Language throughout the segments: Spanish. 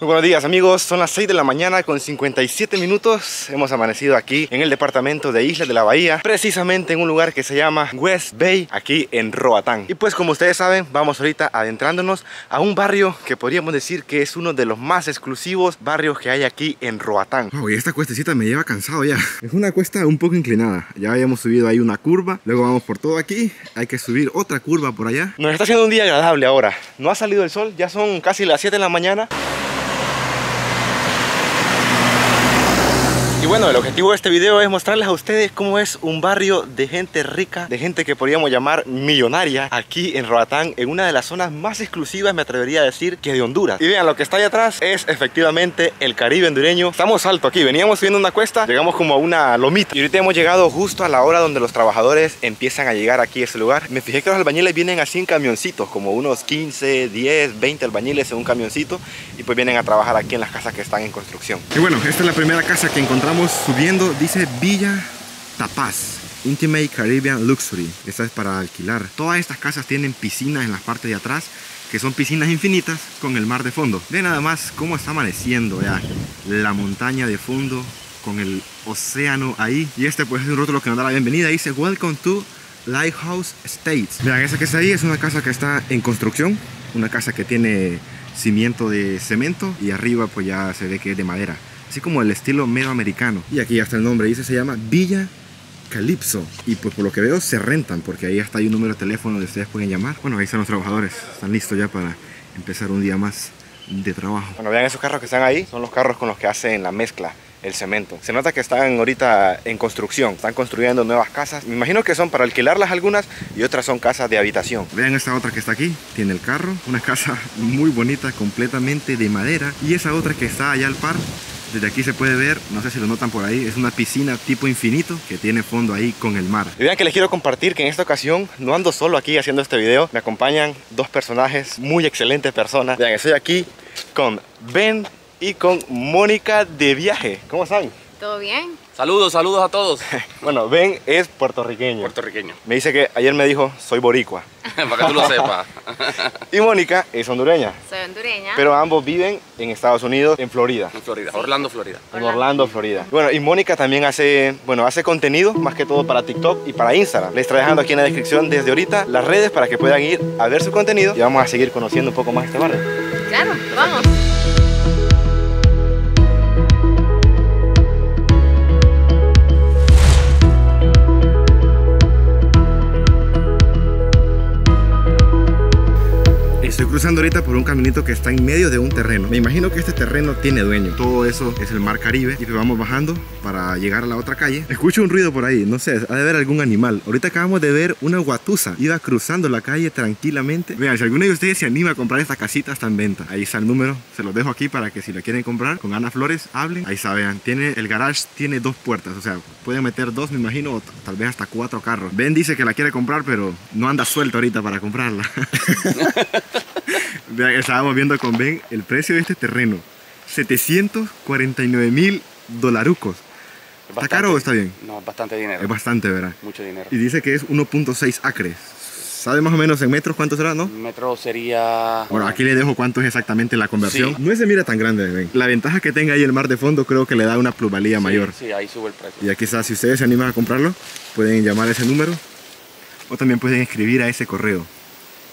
Muy buenos días amigos, son las 6 de la mañana con 57 minutos. Hemos amanecido aquí en el departamento de Islas de la Bahía, precisamente en un lugar que se llama West Bay, aquí en Roatán. Y pues como ustedes saben, vamos ahorita adentrándonos a un barrio que podríamos decir que es uno de los más exclusivos barrios que hay aquí en Roatán. Wow, y esta cuestecita me lleva cansado ya. Es una cuesta un poco inclinada. Ya habíamos subido ahí una curva, luego vamos por todo aquí, hay que subir otra curva por allá. Nos está haciendo un día agradable ahora. No ha salido el sol, ya son casi las 7 de la mañana. Y bueno, el objetivo de este video es mostrarles a ustedes cómo es un barrio de gente rica, de gente que podríamos llamar millonaria, aquí en Roatán, en una de las zonas más exclusivas, me atrevería a decir, que de Honduras. Y vean, lo que está ahí atrás es efectivamente el Caribe hondureño. Estamos alto aquí, veníamos subiendo una cuesta, llegamos como a una lomita. Y ahorita hemos llegado justo a la hora donde los trabajadores empiezan a llegar aquí a este lugar. Me fijé que los albañiles vienen así en camioncitos, como unos 15, 10, 20 albañiles en un camioncito. Y pues vienen a trabajar aquí en las casas que están en construcción. Y bueno, esta es la primera casa que encontramos subiendo, dice Villa Tapaz Intimate Caribbean Luxury. Esta es para alquilar. Todas estas casas tienen piscinas en la parte de atrás, que son piscinas infinitas con el mar de fondo. Ve nada más cómo está amaneciendo ya, la montaña de fondo con el océano ahí. Y este pues es un rótulo que nos da la bienvenida, dice Welcome to Lighthouse Estates. Vean, esa que está ahí es una casa que está en construcción, una casa que tiene cimiento de cemento y arriba pues ya se ve que es de madera, así como el estilo medio americano. Y aquí ya está el nombre, dice, se llama Villa Calypso. Y pues por lo que veo se rentan, porque ahí hasta hay un número de teléfono donde ustedes pueden llamar. Bueno, ahí están los trabajadores, están listos ya para empezar un día más de trabajo. Bueno, vean esos carros que están ahí, son los carros con los que hacen la mezcla, el cemento. Se nota que están ahorita en construcción, están construyendo nuevas casas. Me imagino que son para alquilarlas algunas y otras son casas de habitación. Vean esta otra que está aquí, tiene el carro, una casa muy bonita, completamente de madera. Y esa otra que está allá al par, desde aquí se puede ver, no sé si lo notan por ahí, es una piscina tipo infinito que tiene fondo ahí con el mar. Y vean que les quiero compartir que en esta ocasión no ando solo aquí haciendo este video. Me acompañan dos personajes, muy excelentes personas. Vean, estoy aquí con Ben y con Mónica de Viaje. ¿Cómo están? ¿Todo bien? Saludos a todos. Bueno, Ben es puertorriqueño. Me dice que ayer me dijo, soy boricua. Para que tú lo sepas. Y Mónica es hondureña. Soy hondureña. Pero ambos viven en Estados Unidos, en Florida. En Florida, sí. Florida. En Orlando, Florida. Bueno, y Mónica también hace contenido, más que todo para TikTok y para Instagram. Les estaré dejando aquí en la descripción desde ahorita las redes para que puedan ir a ver su contenido. Y vamos a seguir conociendo un poco más este barrio. Claro, vamos. Estoy cruzando ahorita por un caminito que está en medio de un terreno. Me imagino que este terreno tiene dueño. Todo eso es el mar Caribe. Y pues vamos bajando para llegar a la otra calle. Escucho un ruido por ahí, no sé, ha de haber algún animal. Ahorita acabamos de ver una guatusa. Iba cruzando la calle tranquilamente. Vean, si alguno de ustedes se anima a comprar esta casita, está en venta. Ahí está el número, se los dejo aquí para que si la quieren comprar, con Ana Flores, hablen. Ahí está, vean, el garage tiene dos puertas. O sea, pueden meter dos, me imagino, o tal vez hasta 4 carros. Ben dice que la quiere comprar, pero no anda suelto ahorita para comprarla. Vean, estábamos viendo con Ben el precio de este terreno, $749,000. ¿Está caro o está bien? No, es bastante dinero. Es bastante, ¿verdad? Mucho dinero. Y dice que es 1.6 acres. ¿Sabe más o menos en metros cuánto será, no? Un metro sería... Bueno, aquí le dejo cuánto es exactamente la conversión. Sí. No se mira tan grande, Ben. La ventaja que tenga ahí el mar de fondo creo que le da una plusvalía mayor. Sí, ahí sube el precio. Y aquí está, si ustedes se animan a comprarlo, pueden llamar a ese número o también pueden escribir a ese correo.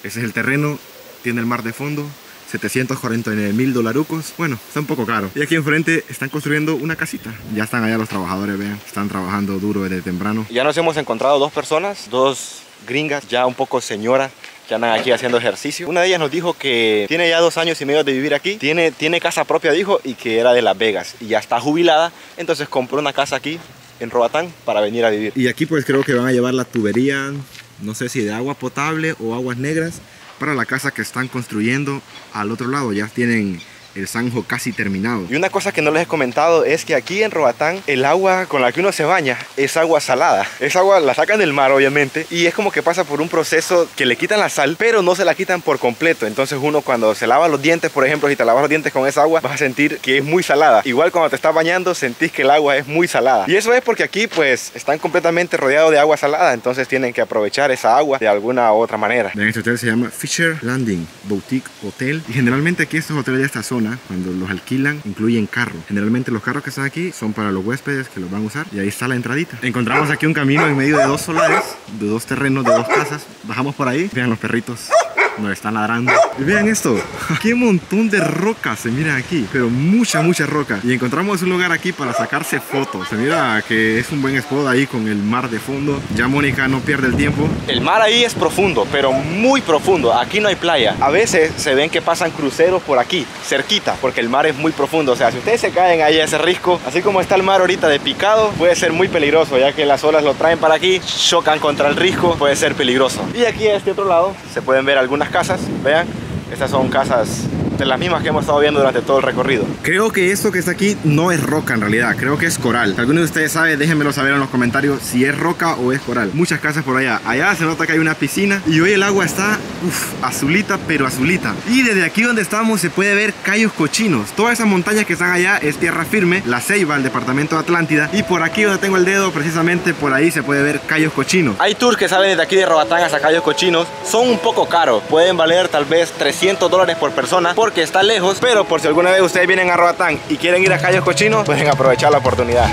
Ese es el terreno. Tiene el mar de fondo, $749,000. Bueno, está un poco caro. Y aquí enfrente están construyendo una casita. Ya están allá los trabajadores, vean. Están trabajando duro desde temprano. Ya nos hemos encontrado dos personas, dos gringas, ya un poco señoras, que andan aquí haciendo ejercicio. Una de ellas nos dijo que tiene ya 2 años y medio de vivir aquí. Tiene casa propia, dijo, y que era de Las Vegas. Y ya está jubilada, entonces compró una casa aquí en Roatán para venir a vivir. Y aquí pues creo que van a llevar la tubería, no sé si de agua potable o aguas negras, para la casa que están construyendo al otro lado. Ya tienen el zanjo casi terminado. Y una cosa que no les he comentado es que aquí en Roatán el agua con la que uno se baña es agua salada. Esa agua la sacan del mar obviamente y es como que pasa por un proceso que le quitan la sal, pero no se la quitan por completo. Entonces uno cuando se lava los dientes, por ejemplo, si te lavas los dientes con esa agua, vas a sentir que es muy salada. Igual cuando te estás bañando sentís que el agua es muy salada. Y eso es porque aquí pues están completamente rodeados de agua salada, entonces tienen que aprovechar esa agua de alguna u otra manera. Este hotel se llama Fisher Landing Boutique Hotel y generalmente aquí estos hoteles ya estas son zona, cuando los alquilan, incluyen carro. Generalmente los carros que están aquí son para los huéspedes que los van a usar. Y ahí está la entradita. Encontramos aquí un camino en medio de dos solares, de dos terrenos, de dos casas. Bajamos por ahí. Vean los perritos. Nos están ladrando. Y vean esto. Qué montón de rocas se miran aquí. Pero mucha roca. Y encontramos un lugar aquí para sacarse fotos. Se mira que es un buen spot ahí con el mar de fondo. Ya Mónica no pierde el tiempo. El mar ahí es profundo, pero muy profundo. Aquí no hay playa. A veces se ven que pasan cruceros por aquí, cerquita, porque el mar es muy profundo. O sea, si ustedes se caen ahí a ese risco, así como está el mar ahorita de picado, puede ser muy peligroso, ya que las olas lo traen para aquí, chocan contra el risco, puede ser peligroso. Y aquí a este otro lado se pueden ver algunas casas. Vean, estas son casas de las mismas que hemos estado viendo durante todo el recorrido. Creo que esto que está aquí no es roca en realidad, creo que es coral. Si alguno de ustedes sabe, déjenmelo saber en los comentarios si es roca o es coral. Muchas casas por allá. Allá se nota que hay una piscina y hoy el agua está azulita, pero azulita. Y desde aquí donde estamos se puede ver Cayos Cochinos. Todas esas montañas que están allá es tierra firme, La Ceiba, el departamento de Atlántida. Y por aquí donde tengo el dedo, precisamente por ahí se puede ver Cayos Cochinos. Hay tours que salen desde aquí de Roatán hasta Cayos Cochinos. Son un poco caros, pueden valer tal vez $300 por persona, porque está lejos, pero por si alguna vez ustedes vienen a Roatán y quieren ir a Cayos Cochinos, pueden aprovechar la oportunidad.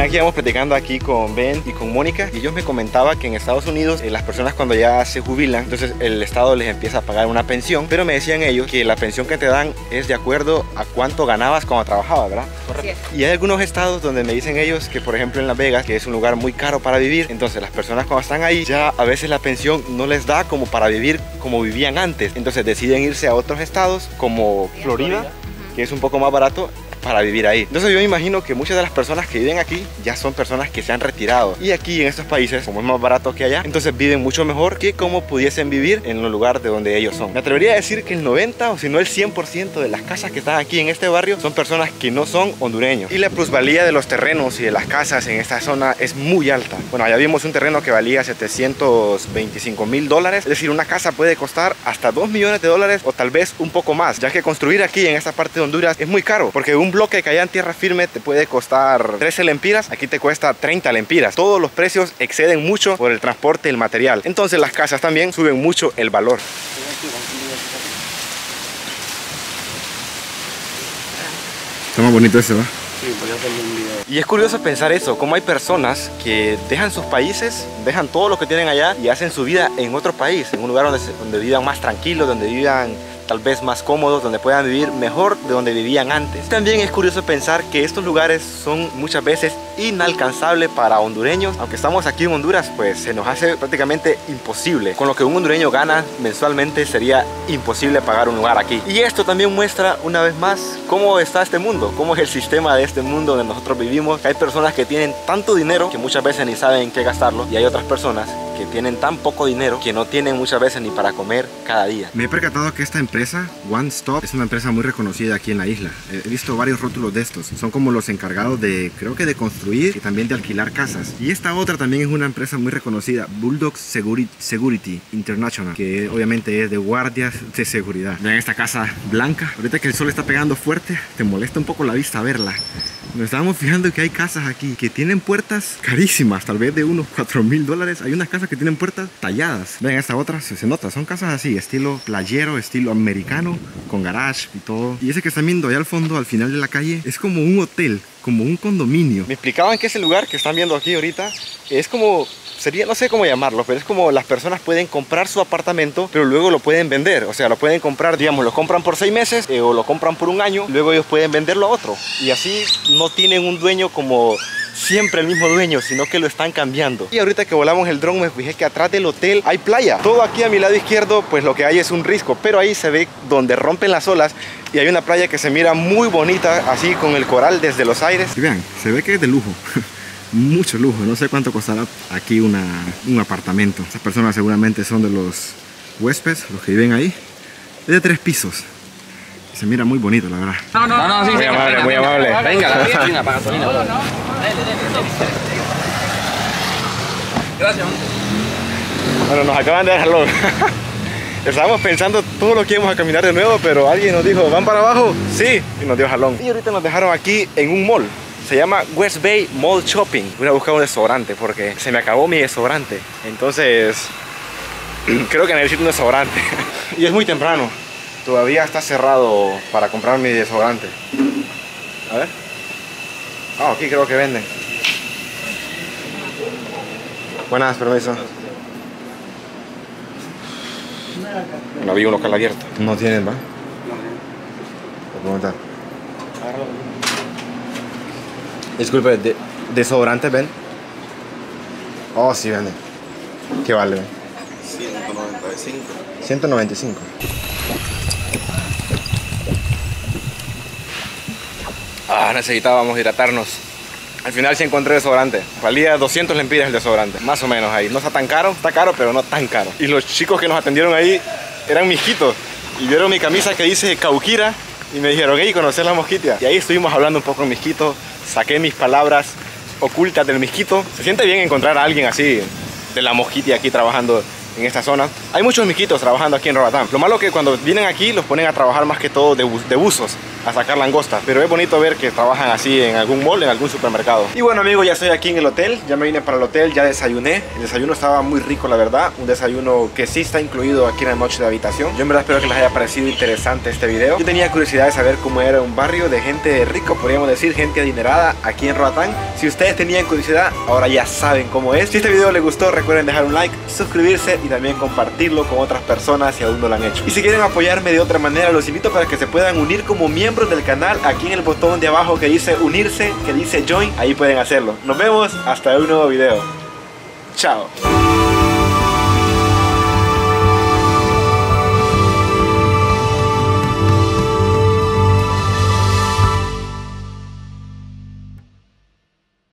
Aquí vamos platicando aquí con Ben y con Mónica, y ellos me comentaban que en Estados Unidos las personas cuando ya se jubilan, entonces el Estado les empieza a pagar una pensión, pero me decían ellos que la pensión que te dan es de acuerdo a cuánto ganabas cuando trabajabas, ¿verdad? Correcto. Y hay algunos estados donde me dicen ellos que, por ejemplo, en Las Vegas, que es un lugar muy caro para vivir, entonces las personas cuando están ahí ya a veces la pensión no les da como para vivir como vivían antes, entonces deciden irse a otros estados como Florida, que es un poco más barato para vivir ahí. Entonces yo me imagino que muchas de las personas que viven aquí ya son personas que se han retirado, y aquí en estos países, como es más barato que allá, entonces viven mucho mejor que como pudiesen vivir en el lugar de donde ellos son. Me atrevería a decir que el 90 o si no el 100% de las casas que están aquí en este barrio son personas que no son hondureños, y la plusvalía de los terrenos y de las casas en esta zona es muy alta. Bueno, allá vimos un terreno que valía $725,000, es decir, una casa puede costar hasta $2 millones o tal vez un poco más, ya que construir aquí en esta parte de Honduras es muy caro, porque un bloque que allá en tierra firme te puede costar 13 lempiras, aquí te cuesta 30 lempiras. Todos los precios exceden mucho por el transporte del material, entonces las casas también suben mucho el valor. Está más bonito ese, ¿va? Sí, voy a hacer un video. Y es curioso pensar eso, cómo hay personas que dejan sus países, dejan todo lo que tienen allá y hacen su vida en otro país, en un lugar donde vivan más tranquilos, donde vivan tal vez más cómodos, donde puedan vivir mejor de donde vivían antes. También es curioso pensar que estos lugares son muchas veces inalcanzables para hondureños. Aunque estamos aquí en Honduras, pues se nos hace prácticamente imposible. Con lo que un hondureño gana mensualmente sería imposible pagar un lugar aquí. Y esto también muestra una vez más cómo está este mundo, cómo es el sistema de este mundo donde nosotros vivimos. Hay personas que tienen tanto dinero que muchas veces ni saben en qué gastarlo, y hay otras personas que tienen tan poco dinero que no tienen muchas veces ni para comer cada día. Me he percatado que esta empresa, One Stop, es una empresa muy reconocida aquí en la isla. He visto varios rótulos de estos. Son como los encargados de, creo que de construir y también de alquilar casas. Y esta otra también es una empresa muy reconocida, Bulldog Security International, que obviamente es de guardias de seguridad. Vean esta casa blanca. Ahorita que el sol está pegando fuerte, te molesta un poco la vista verla. Nos estábamos fijando que hay casas aquí que tienen puertas carísimas, tal vez de unos $4,000. Hay unas casas que tienen puertas talladas. Vean esta otra, se nota, son casas así, estilo playero, estilo americano, con garage y todo. Y ese que están viendo allá al fondo, al final de la calle, es como un hotel, como un condominio. Me explicaban que ese lugar que están viendo aquí ahorita es como, sería, no sé cómo llamarlo, pero es como las personas pueden comprar su apartamento, pero luego lo pueden vender. O sea, lo pueden comprar, digamos, lo compran por 6 meses o lo compran por 1 año, luego ellos pueden venderlo a otro. Y así no tienen un dueño como siempre el mismo dueño, sino que lo están cambiando. Y ahorita que volamos el dron me fijé que atrás del hotel hay playa. Todo aquí a mi lado izquierdo, pues lo que hay es un risco, pero ahí se ve donde rompen las olas y hay una playa que se mira muy bonita, así con el coral desde los aires. Y vean, se ve que es de lujo. Mucho lujo, no sé cuánto costará aquí un apartamento. Estas personas seguramente son de los huéspedes, los que viven ahí. Es de 3 pisos. Se mira muy bonito, la verdad. No, sí, muy amable, muy amable. Venga, la gasolina, para gasolina. Gracias. Bueno, nos acaban de dejarlo. Estábamos pensando todo lo que íbamos a caminar de nuevo, pero alguien nos dijo, ¿van para abajo? Sí, y nos dio jalón. Y ahorita nos dejaron aquí en un mall. Se llama West Bay Mall Shopping. Voy a buscar un desodorante porque se me acabó mi desodorante. Entonces, creo que necesito un desodorante. Y es muy temprano. Todavía está cerrado para comprar mi desodorante. A ver. Ah, aquí creo que venden. Buenas, permiso. No vi un local abierto. No tienen, ¿va? Voy a preguntar. Disculpe, ¿desodorante ven? Oh, sí venden. ¿Qué vale? 195. 195. Ah, necesitábamos hidratarnos. Al final sí encontré desodorante. Valía 200 lempiras el desodorante. Más o menos ahí. No está tan caro, está caro, pero no tan caro. Y los chicos que nos atendieron ahí eran misquitos. Y vieron mi camisa que dice Cauquira y me dijeron, hey, ¿conoces la mosquitia? Y ahí estuvimos hablando un poco en misquito. Saqué mis palabras ocultas del misquito. Se siente bien encontrar a alguien así de la mosquitia aquí trabajando en esta zona. Hay muchos misquitos trabajando aquí en Roatán. Lo malo es que cuando vienen aquí los ponen a trabajar más que todo de buzos, a sacar langostas. Pero es bonito ver que trabajan así en algún mall, en algún supermercado. Y bueno, amigos, ya estoy aquí en el hotel. Ya me vine para el hotel, ya desayuné. El desayuno estaba muy rico, la verdad. Un desayuno que sí está incluido aquí en la noche de habitación. Yo en verdad espero que les haya parecido interesante este video. Yo tenía curiosidad de saber cómo era un barrio de gente rico, podríamos decir, gente adinerada aquí en Roatán. Si ustedes tenían curiosidad, ahora ya saben cómo es. Si este video les gustó, recuerden dejar un like, suscribirse y también compartirlo con otras personas si aún no lo han hecho. Y si quieren apoyarme de otra manera, los invito para que se puedan unir como miembros del canal. Aquí en el botón de abajo que dice unirse, que dice join, ahí pueden hacerlo. Nos vemos hasta un nuevo video. Chao.